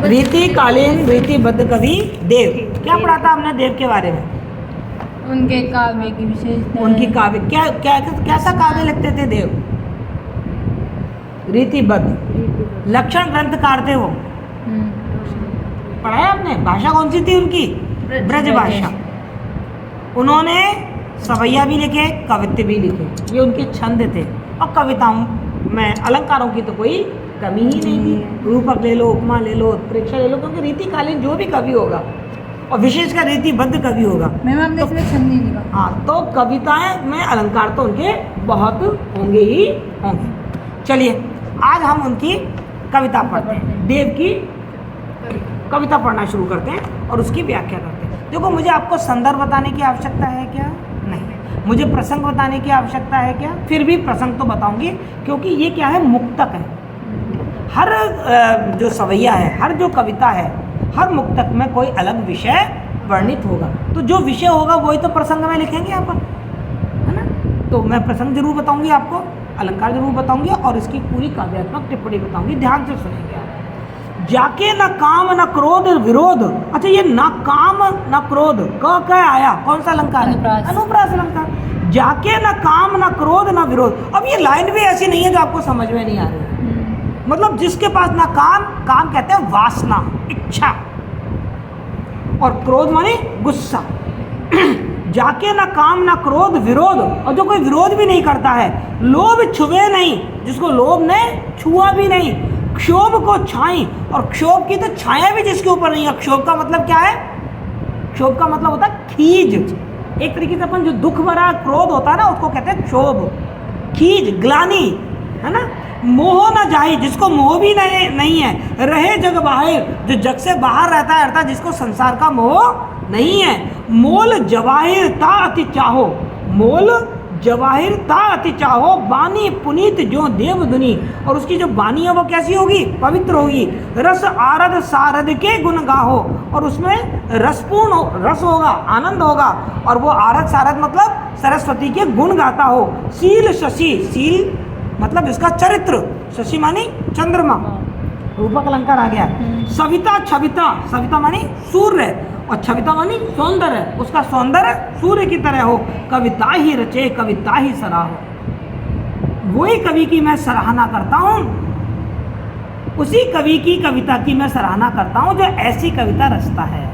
रीतिकालीन रीतिबद्ध कवि देव। क्या पढ़ा था हमने देव के बारे में? उनके काव्य की विशेषता, उनकी काव्य क्या क्या कैसा काव्य लिखते थे देव? रीतिबद्ध। लक्षण ग्रंथकार थे वो। पढ़ा है आपने? भाषा कौन सी थी उनकी? ब्रज भाषा। उन्होंने सवैया भी लिखे, कवित्व भी लिखे। ये उनके छंद थे। और कविताओं में अलंकारों की तो कोई कमी ही नहीं थी। रूपक ले लो, उपमा ले लो, उत्प्रेक्षा ले लो, क्योंकि रीतिकालीन जो भी कवि होगा और विशेषकर रीतिबद्ध कवि होगा, मैम आपने इसमें छंद नहीं लिखा। हाँ, तो कविताएं में अलंकार तो उनके बहुत होंगे ही होंगे। चलिए आज हम उनकी कविता पढ़ते हैं। देव की कविता पढ़ना शुरू करते हैं और उसकी व्याख्या करते हैं। देखो, मुझे आपको संदर्भ बताने की आवश्यकता है क्या? नहीं। मुझे प्रसंग बताने की आवश्यकता है क्या? फिर भी प्रसंग तो बताऊंगी, क्योंकि ये क्या है, मुक्तक है। हर जो सवैया है, हर जो कविता है, हर मुक्तक में कोई अलग विषय वर्णित होगा। तो जो विषय होगा वही तो प्रसंग में लिखेंगे यहाँ पर, है ना? तो मैं प्रसंग जरूर बताऊंगी आपको, अलंकार जरूर बताऊंगी और इसकी पूरी काव्यात्मक टिप्पणी बताऊंगी। ध्यान से सुनेंगे आप। जाके न काम न क्रोध विरोध। अच्छा, ये न काम न क्रोध क आया, कौन सा अलंकार है? अनुप्रास अलंकार। जाके न काम न क्रोध न विरोध। अब ये लाइन भी ऐसी नहीं है जो आपको समझ में नहीं आ रही है। मतलब जिसके पास ना काम कहते हैं वासना, इच्छा, और क्रोध माने गुस्सा। जाके ना काम ना क्रोध विरोध, और जो कोई विरोध भी नहीं करता है। लोभ छुए नहीं, जिसको लोभ ने छुआ भी नहीं। क्षोभ को छाई, और क्षोभ की तो छाया भी जिसके ऊपर नहीं है। क्षोभ का मतलब क्या है? क्षोभ का मतलब होता है खीज। एक तरीके से अपन जो दुख भरा क्रोध होता है ना, उसको कहते हैं क्षोभ, खीज, ग्लानि, है ना? मोह न जाहि, जिसको मोह भी नहीं है। रहे जग बाहिर, जो जग से बाहर रहता है, अर्थात जिसको संसार का मोह नहीं है। मोल जवाहिर ता अति चाहो, मोल जवाहिर ता अति चाहो। बानी पुनीत जो देव दुनी, और उसकी जो बानी है वो कैसी होगी? पवित्र होगी। रस आरद सारद के गुण गाहो, और उसमें रसपूर्ण रस होगा, आनंद होगा। और वो आरद सारद मतलब सरस्वती के गुण गाता हो। शील शशि, शील मतलब इसका चरित्र, शशि मानी चंद्रमा, रूपक अलंकार आ गया। सविता छविता, सविता मानी सूर्य, और छविता मानी सौंदर्य, उसका सौंदर्य सूर्य की तरह हो। कविता ही रचे कविता ही सराहो, वही कवि की मैं सराहना करता हूँ, उसी कवि की कविता की मैं सराहना करता हूँ जो ऐसी कविता रचता है।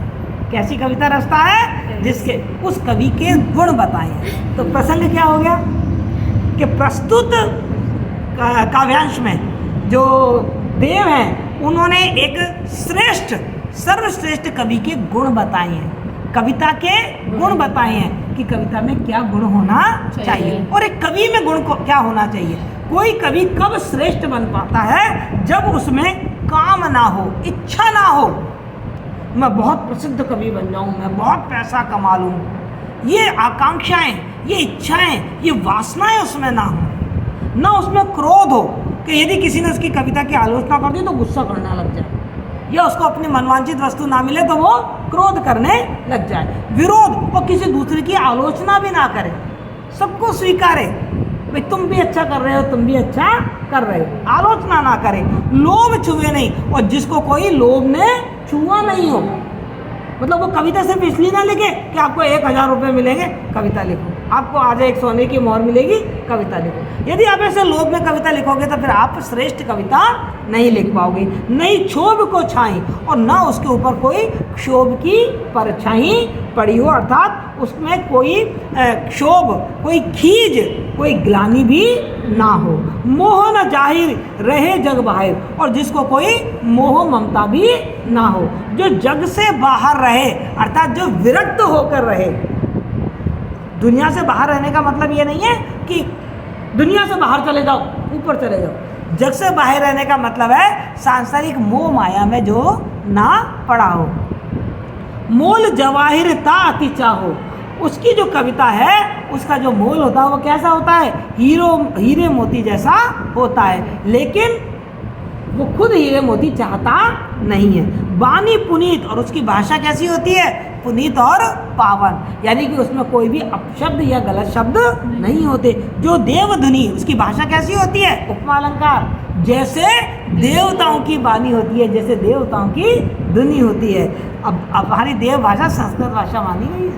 कैसी कविता रचता है? जिसके उस कवि के गुण बताए। तो प्रसंग क्या हो गया कि प्रस्तुत काव्यांश में जो देव हैं उन्होंने एक श्रेष्ठ, सर्वश्रेष्ठ कवि के गुण बताए हैं। कविता के गुण बताए हैं कि कविता में क्या गुण होना चाहिए और एक कवि में गुण को क्या होना चाहिए। कोई कवि कब श्रेष्ठ बन पाता है? जब उसमें काम ना हो, इच्छा ना हो, मैं बहुत प्रसिद्ध कवि बन जाऊं, मैं बहुत पैसा कमा लूं, ये आकांक्षाएं, ये इच्छाएं, ये वासनाएं उसमें ना हो। ना उसमें क्रोध हो कि यदि किसी ने उसकी कविता की आलोचना कर दी तो गुस्सा करने लग जाए, या उसको अपनी मनवांछित वस्तु ना मिले तो वो क्रोध करने लग जाए। विरोध, और किसी दूसरे की आलोचना भी ना करे, सबको स्वीकारे, भाई तुम भी अच्छा कर रहे हो, तुम भी अच्छा कर रहे हो, आलोचना ना करे। लोभ छुए नहीं, और जिसको कोई लोभ ने छुआ नहीं हो। मतलब वो कविता सिर्फ इसलिए ना लिखे कि आपको 1000 रुपये मिलेंगे, कविता लिखो, आपको आज एक सोने की मोहर मिलेगी, कविता लिखो। यदि आप ऐसे लोभ में कविता लिखोगे तो फिर आप श्रेष्ठ कविता नहीं लिख पाओगे। नहीं क्षोभ को छाई, और ना उसके ऊपर कोई क्षोभ की परछाई पड़ी हो, अर्थात उसमें कोई क्षोभ, कोई खीज, कोई ग्लानि भी ना हो। मोह न जाहिर रहे जग बाहिर, और जिसको कोई मोह ममता भी ना हो, जो जग से बाहर रहे, अर्थात जो विरक्त होकर रहे। दुनिया से बाहर रहने का मतलब ये नहीं है कि दुनिया से बाहर चले जाओ, ऊपर चले जाओ। जग से बाहर रहने का मतलब है सांसारिक मोह माया में जो ना पड़ा हो। मोल जवाहिर ता अति चाहो, उसकी जो कविता है उसका जो मोल होता है वो कैसा होता है? हीरे मोती जैसा होता है, लेकिन वो खुद हीरे मोती चाहता नहीं है। बानी पुनीत, और उसकी भाषा कैसी होती है? पुनीत और पावन, यानी कि उसमें कोई भी अपशब्द या गलत शब्द नहीं होते। जो देवधुनी, उसकी भाषा कैसी होती है? उपमा अलंकार, जैसे देवताओं की वाणी होती है, जैसे देवताओं की धुनी होती है। अब हमारी देव भाषा संस्कृत भाषा मानी गई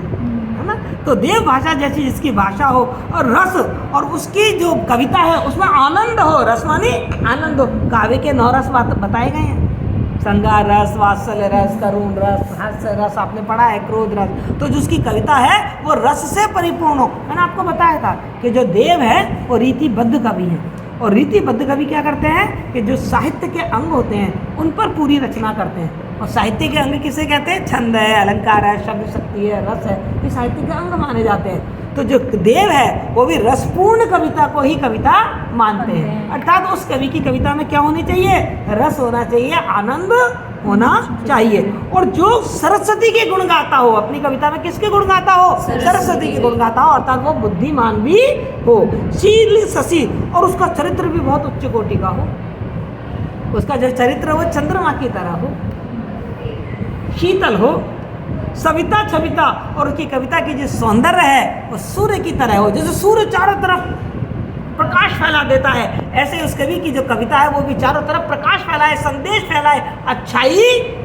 है ना, तो देव भाषा जैसी जिसकी भाषा हो और रस और उसकी जो कविता है उसमें आनंद हो, रस मानी आनंद हो। काव्य के 9 रस बताए गए हैं, श्रृंगार रस, वात्सल्य रस, करुण रस, हास्य रस, आपने पढ़ा है, क्रोध रस। तो जिसकी कविता है वो रस से परिपूर्ण हो। मैंने आपको बताया था कि जो देव है वो रीतिबद्ध कवि हैं, और रीतिबद्ध कवि क्या करते हैं कि जो साहित्य के अंग होते हैं उन पर पूरी रचना करते हैं। और साहित्य के अंग किसे कहते हैं? छंद है, अलंकार है, शब्द शक्ति है, रस है, ये साहित्य के अंग माने जाते हैं। तो जो देव है वो भी रसपूर्ण कविता को ही कविता मानते हैं, अर्थात उस कवि की कविता में क्या होनी चाहिए? रस होना चाहिए, आनंद होना चाहिए। और जो सरस्वती के गुण गाता हो, अपनी कविता में किसके गुण गाता हो? सरस्वती के गुण गाता हो, अर्थात वो बुद्धिमान भी हो, शील शशि, और उसका चरित्र भी बहुत उच्च कोटि का हो। उसका जो चरित्र वो चंद्रमा की तरह हो, शीतल हो, सविता छविता, और उसकी कविता की जो सौंदर्य है वो सूर्य की तरह हो। जैसे सूर्य चारों तरफ प्रकाश फैला देता है, ऐसे उस कवि की जो कविता है वो भी चारों तरफ प्रकाश फैलाए, संदेश फैलाए, अच्छाई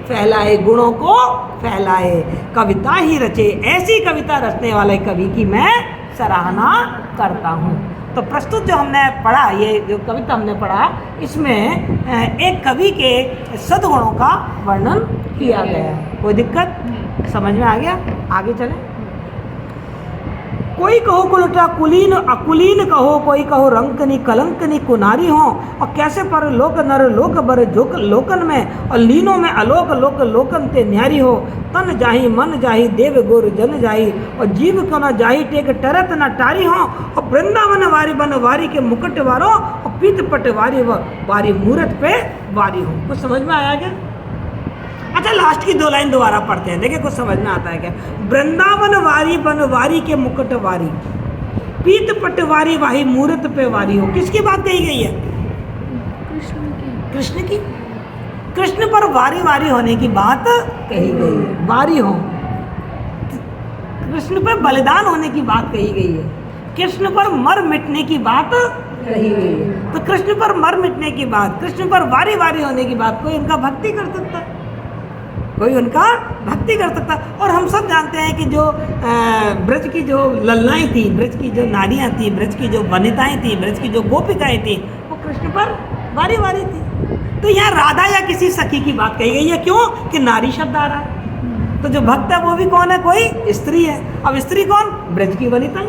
फैलाए, गुणों को फैलाए, कविता ही रचे। ऐसी कविता रचने वाले कवि की मैं सराहना करता हूँ। तो प्रस्तुत जो हमने पढ़ा, ये जो कविता हमने पढ़ा, इसमें एक कवि के सद्गुणों का वर्णन किया गया है। कोई दिक्कत समझ में आ गया? आगे चलें। कोई कहो कुलटा कुलीन अकुलीन कहो, कोई कहो रंकनी कलंकनी कुनारी हो, और कैसे पर लोक नर लोक बर जोक लोकन में, और लीनों में अलोक लोक लोकन ते न्यारी हो। तन जाही मन जाही देव गुर जन जाही, और जीव को न जाही टेक टरत न टारी हो, और वृंदावन वारी बन वारी के मुकुट वारो, और पीत पट वारी वारी मूरत पे वारी हो। कुछ समझ में आया क्या? अच्छा, लास्ट की 2 लाइन दोबारा पढ़ते हैं, देखिए कुछ समझ में आता है क्या। वृंदावन वारी बन वारी के मुकुट वारी, पीत पट वारी वाही मूरत पे वारी हो। किसकी बात कही गई है? कृष्ण की। कृष्ण पर वारी वारी होने की बात कही गई है, वारी हो। कृष्ण पर बलिदान होने की बात कही गई है, कृष्ण पर मर मिटने की बात कही गई है। तो कृष्ण पर मर मिटने की बात, कृष्ण पर वारी वारी होने की बात, कोई उनका भक्ति कर सकता है? कोई उनका भक्ति कर सकता। और हम सब जानते हैं कि जो ब्रज की जो ललनाएं थी, ब्रज की जो नारियां थी, ब्रज की जो वनिताएं थी, ब्रज की जो गोपिकाएं थी, वो कृष्ण पर वारी वारी थी। तो यहाँ राधा या किसी सखी की बात कही गई है, क्यों? कि नारी शब्द आ रहा है। तो जो भक्त है वो भी कौन है? कोई स्त्री है। अब स्त्री कौन? ब्रज की वनिताएं,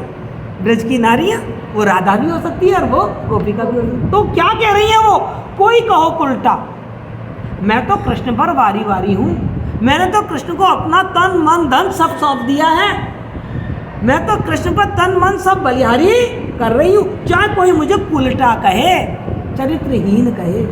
ब्रज की नारियां, वो राधा भी हो सकती है और वो गोपिका भी हो सकती है। तो क्या कह रही है वो? कोई कहो उल्टा, मैं तो कृष्ण पर वारी वारी हूँ, मैंने तो कृष्ण को अपना तन मन धन सब सौंप दिया है, मैं तो कृष्ण पर तन मन सब बलिहारी कर रही हूँ। चाहे कोई मुझे उल्टा कहे, चरित्रहीन कहे,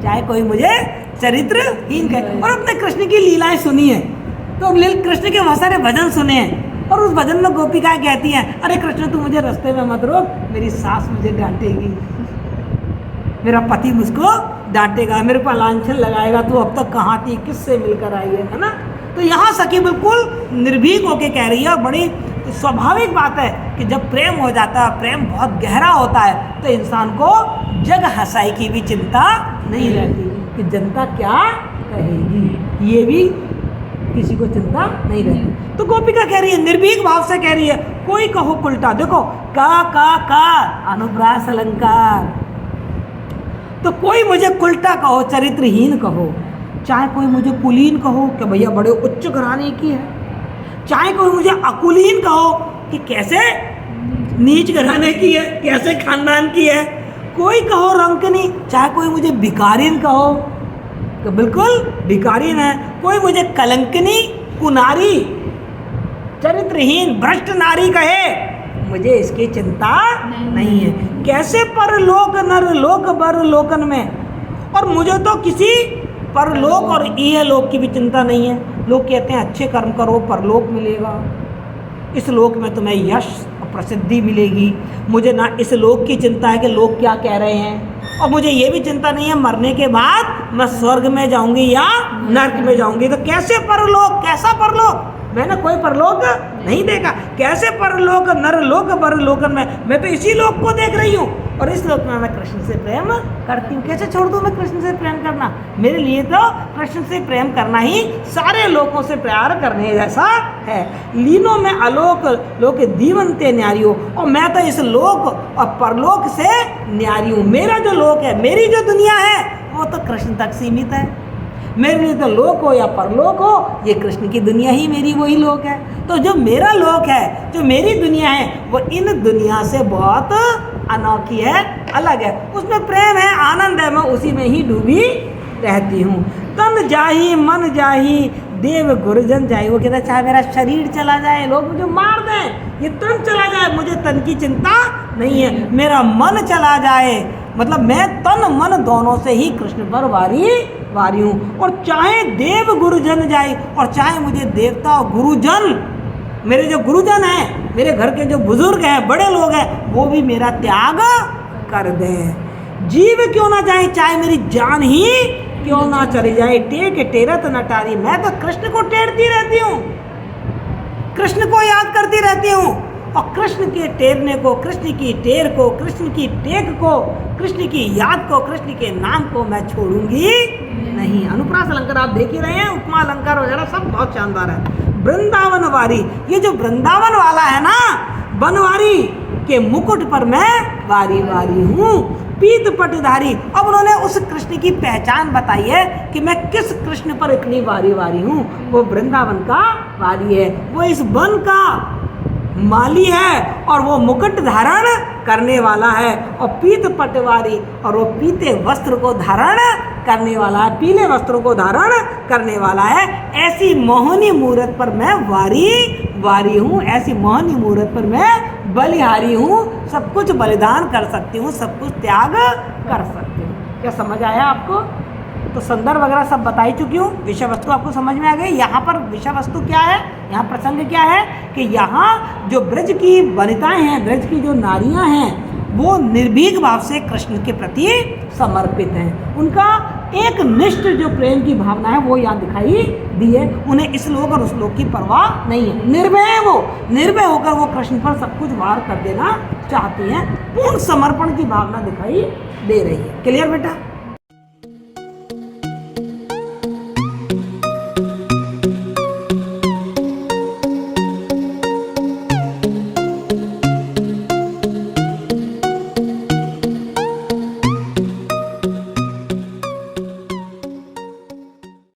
चाहे कोई मुझे चरित्रहीन कहे। और अपने कृष्ण की लीलाएं सुनी है, तो कृष्ण के बहुत सारे भजन सुने हैं, और उस भजन में गोपिकाएं कहती हैं, अरे कृष्ण तू मुझे रास्ते में मत रोक, मेरी सास मुझे डांटेगी, मेरा पति मुझको डांटेगा, मेरे पर लांछन लगाएगा, तू अब तक कहाँ थी, किससे मिलकर आई है ना। तो यहाँ सखी बिल्कुल निर्भीक होके कह रही है। बड़ी स्वाभाविक बात है कि जब प्रेम हो जाता है, प्रेम बहुत गहरा होता है, तो इंसान को जग हंसाई की भी चिंता नहीं रहती कि जनता क्या कहेगी, ये भी किसी को चिंता नहीं रहती। तो गोपिका कह रही है, निर्भीक भाव से कह रही है, कोई कहो उल्टा। देखो का अनुप्रास अलंकार। तो कोई मुझे उल्टा कहो, चरित्रहीन कहो, चाहे कोई मुझे कुलीन कहो कि भैया बड़े उच्च घराने की है, चाहे कोई मुझे अकुलीन कहो कि कैसे नीच घराने की है, कैसे खानदान की है, कोई कहो रंकनी, चाहे कोई मुझे भिखारीन कहो तो बिल्कुल भिखारीन है, कोई मुझे कलंकनी कुनारी चरित्रहीन भ्रष्ट नारी कहे, मुझे इसकी चिंता नहीं है। कैसे परलोक नर लोक बर लोकन में, और मुझे तो किसी परलोक और इह लोक की भी चिंता नहीं है। लोग कहते हैं अच्छे कर्म करो परलोक मिलेगा, इस लोक में तुम्हें यश और प्रसिद्धि मिलेगी। मुझे ना इस लोक की चिंता है कि लोग क्या कह रहे हैं, और मुझे ये भी चिंता नहीं है मरने के बाद मैं स्वर्ग में जाऊंगी या नर्क में जाऊंगी। तो कैसे परलोक, कैसा परलोक, मैंने कोई परलोक नहीं देखा। कैसे परलोक नर लोक बर लोकन में, मैं तो इसी लोक को देख रही हूँ और इस लोक में मैं कृष्ण से प्रेम करती हूँ। कैसे छोड़ दूँ मैं कृष्ण से प्रेम करना? मेरे लिए तो कृष्ण से प्रेम करना ही सारे लोकों से प्यार करने जैसा है। लीनो में आलोक लोक दीवनते न्यारियो, और मैं तो इस लोक और परलोक से न्यारी हूँ। मेरा जो लोक है, मेरी जो दुनिया है, वो तो कृष्ण तक सीमित है। मेरे लिए तो लोक हो या परलोक हो, ये कृष्ण की दुनिया ही मेरी वही लोक है। तो जो मेरा लोक है, जो मेरी दुनिया है, वो इन दुनिया से बहुत अनोखी है, अलग है। उसमें प्रेम है, आनंद है, मैं उसी में ही डूबी रहती हूँ। तन जाही मन जाही देव गुरुजन जाही। वो कहता है चाहे मेरा शरीर चला जाए, लोग मुझे मार दें, ये तन चला जाए, मुझे तन की चिंता नहीं है। मेरा मन चला जाए, मतलब मैं तन मन दोनों से ही कृष्ण पर वारी हूँ। और चाहे देव गुरुजन जाए, और चाहे मुझे देवता और गुरुजन, मेरे जो गुरुजन हैं, मेरे घर के जो बुजुर्ग हैं, बड़े लोग हैं, वो भी मेरा त्याग कर दें। जीव क्यों ना जाए, चाहे मेरी जान ही क्यों ना चली जाए। टेक टेरत न टारी, मैं तो कृष्ण को टेरती रहती हूँ, कृष्ण को याद करती रहती हूँ। और कृष्ण के टेरने को, कृष्ण की टेर को, कृष्ण की टेक को, कृष्ण की याद को, कृष्ण के नाम को मैं छोड़ूंगी नहीं। अनुप्रास अलंकार आप देख ही रहे हैं, उपमा अलंकार वगैरह सब बहुत शानदार है। वृंदावन वारी, ये जो वृंदावन वाला है ना, बनवारी के मुकुट पर मैं वारी हूँ। पीत पटधारी, अब उन्होंने उस कृष्ण की पहचान बताई है कि मैं किस कृष्ण पर इतनी वारी हूँ। वो वृंदावन का वारी है, वो इस वन का माली है, और वो मुकुट धारण करने वाला है। और पीत पटवारी, और वो पीते वस्त्र को धारण करने वाला है, पीले वस्त्रों को धारण करने वाला है। ऐसी मोहनी मूरत पर मैं वारी हूँ, ऐसी मोहनी मूरत पर मैं बलिहारी हूँ। सब कुछ बलिदान कर सकती हूँ, सब कुछ त्याग कर सकती हूँ। क्या समझ आया आपको? तो संदर्भ वगैरह सब बता ही चुकी हूँ, विषय वस्तु आपको समझ में आ गई। यहाँ पर विषय वस्तु क्या है, यहाँ प्रसंग क्या है कि यहाँ जो ब्रज की वनिताएं हैं, ब्रज की जो नारियाँ हैं, वो निर्भीक भाव से कृष्ण के प्रति समर्पित हैं। उनका एक निष्ठ जो प्रेम की भावना है वो यहाँ दिखाई दी है। उन्हें इस लोक और उस लोक की परवाह नहीं है, निर्भय है वो, निर्भय होकर वो कृष्ण पर सब कुछ वार कर देना चाहती हैं। पूर्ण समर्पण की भावना दिखाई दे रही है। क्लियर बेटा?